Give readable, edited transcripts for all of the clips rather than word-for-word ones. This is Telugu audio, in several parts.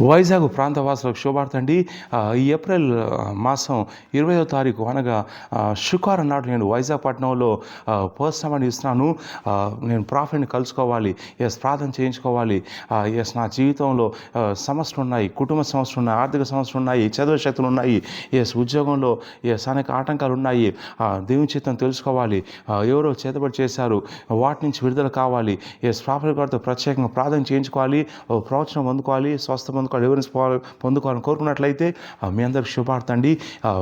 వైజాగ్ ప్రాంతవాసులకు శుభార్త అండి. ఈ ఏప్రిల్ మాసం 20వ తారీఖు అనగా శుక్రవారం నాడు నేను వైజాగ్ పట్టణంలో పర్సనల్ ఇస్తున్నాను. నేను ప్రాఫిట్ని కలుసుకోవాలి, ప్రార్థన చేయించుకోవాలి. నా జీవితంలో సమస్యలు ఉన్నాయి, కుటుంబ సమస్యలు ఉన్నాయి, ఆర్థిక సమస్యలు ఉన్నాయి, చదువు శక్తులు ఉన్నాయి, ఉద్యోగంలో అనేక ఆటంకాలు ఉన్నాయి. దేవుని చిత్తం తెలుసుకోవాలి, ఎవరో చేతబడి చేశారు, వాటి నుంచి విడుదల కావాలి. ప్రాఫిట్ గారితో ప్రత్యేకంగా ప్రార్థన చేయించుకోవాలి, ప్రవచనం పొందుకోవాలి, స్వస్థ పొందుకోవాలి, ఎవరిని పొందుకోవాలని కోరుకున్నట్లయితే మీ అందరికి శుభార్త అండి.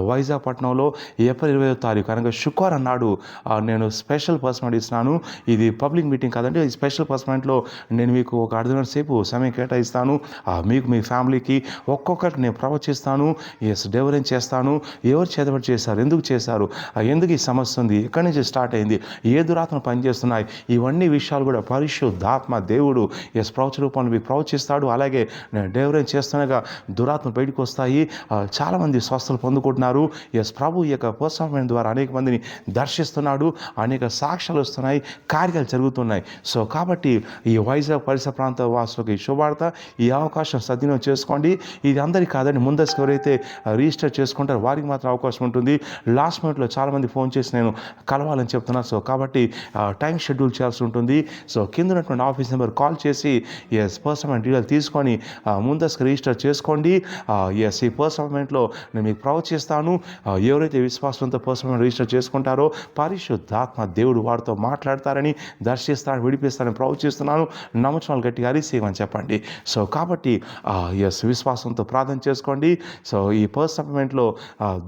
వైజాగ్ పట్టణంలో ఏప్రిల్ 20వ తారీఖు అనగా శుక్రవారం నాడు నేను స్పెషల్ పర్సనల్ ఇస్తున్నాను. ఇది పబ్లిక్ మీటింగ్ కాదండి, ఈ స్పెషల్ పర్సనల్లో నేను మీకు ఒక అర్ధగంట సేపు సమయం కేటాయిస్తాను. మీకు మీ ఫ్యామిలీకి ఒక్కొక్కరికి నేను ప్రవచిస్తాను, డెలివరెన్స్ చేస్తాను. ఎవరు చేతబడి చేశారు, ఎందుకు చేశారు, ఎందుకు ఈ సమస్య ఉంది, ఎక్కడి నుంచి స్టార్ట్ అయింది, ఏ దురాత్మలు పనిచేస్తున్నాయి, ఇవన్నీ విషయాలు కూడా పరిశుద్ధాత్మ దేవుడు ప్రవచన రూపంలో మీకు ప్రవచిస్తాడు. అలాగే నేను డెలివరెన్స్ చేస్తుండగా దురాత్మ బయటకు వస్తాయి. చాలామంది స్వస్థలు పొందుకుంటున్నారు. ప్రభు ఈ యొక్క ప్రోత్సాహం ద్వారా అనేక మందిని దర్శిస్తున్నాడు, అనేక సాక్ష్యాలు వస్తున్నాయి, కార్యాలు జరుగుతున్నాయి. సో కాబట్టి ఈ వైజాగ్ పరిసర ప్రాంత వాసులకి శుభార్త, ఈ అవకాశం సద్వినియోగం చేసుకోండి. ఇది అందరికీ కాదండి, ముందస్తు ఎవరైతే రిజిస్టర్ చేసుకుంటారో వారికి మాత్రం అవకాశం ఉంటుంది. లాస్ట్ మినిట్లో చాలామంది ఫోన్ చేసి నేను కలవాలని చెప్తున్నారు. సో కాబట్టి టైం షెడ్యూల్ చేయాల్సి ఉంటుంది. సో కింద ఉన్నటువంటి ఆఫీస్ నెంబర్ కాల్ చేసి పర్సనల్ డీటెయిల్ తీసుకొని ముందస్తు రిజిస్టర్ చేసుకోండి. ఈ పర్సనమెంట్లో నేను మీకు ప్రవచిస్తాను. ఎవరైతే విశ్వాసంతో పర్సనల్ రిజిస్టర్ చేసుకుంటారో పరిశుద్ధాత్మ దేవుడు వారితో మాట్లాడతారని, దర్శిస్తారని, విడిపిస్తారని ప్రవచిస్తున్నాను. నమ్మకం గట్టిగా అరిసేయమని చెప్పండి. సో కాబట్టి విశ్వాసంతో ప్రార్థన చేసుకోండి. సో ఈ పర్సనమెంట్లో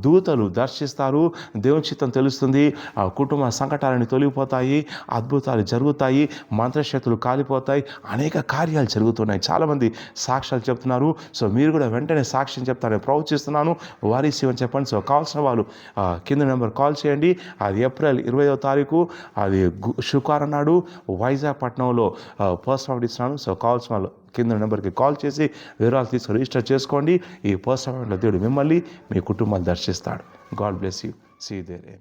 దూతలు దర్శిస్తారు, దేవుని చిత్తం తెలుస్తుంది, కుటుంబ సంకటాలని తొలగిపోతాయి, అద్భుతాలు జరుగుతాయి, మంత్రశక్తులు కాలిపోతాయి, అనేక కార్యాలు జరుగుతున్నాయి. చాలామంది సాక్ష్యాలు చెప్తున్నారు. సో మీరు కూడా వెంటనే సాక్ష్యం చెప్తారని ప్రవచిస్తున్నాను. వారి శివని చెప్పండి. సో కావాల్సిన వాళ్ళు కింద నెంబర్ కాల్ చేయండి. అది ఏప్రిల్ 20వ తారీఖు, అది శుక్రవారం నాడు వైజాగ్ పట్టణంలో పర్సనల్ ఇస్తున్నాను. సో కావాల్సిన వాళ్ళు కింద నెంబర్కి కాల్ చేసి వివరాలు తీసుకొని రిజిస్టర్ చేసుకోండి. ఈ పర్సనల్ దేవుడు మిమ్మల్ని, మీ కుటుంబాన్ని దర్శిస్తాడు. God bless you. See there.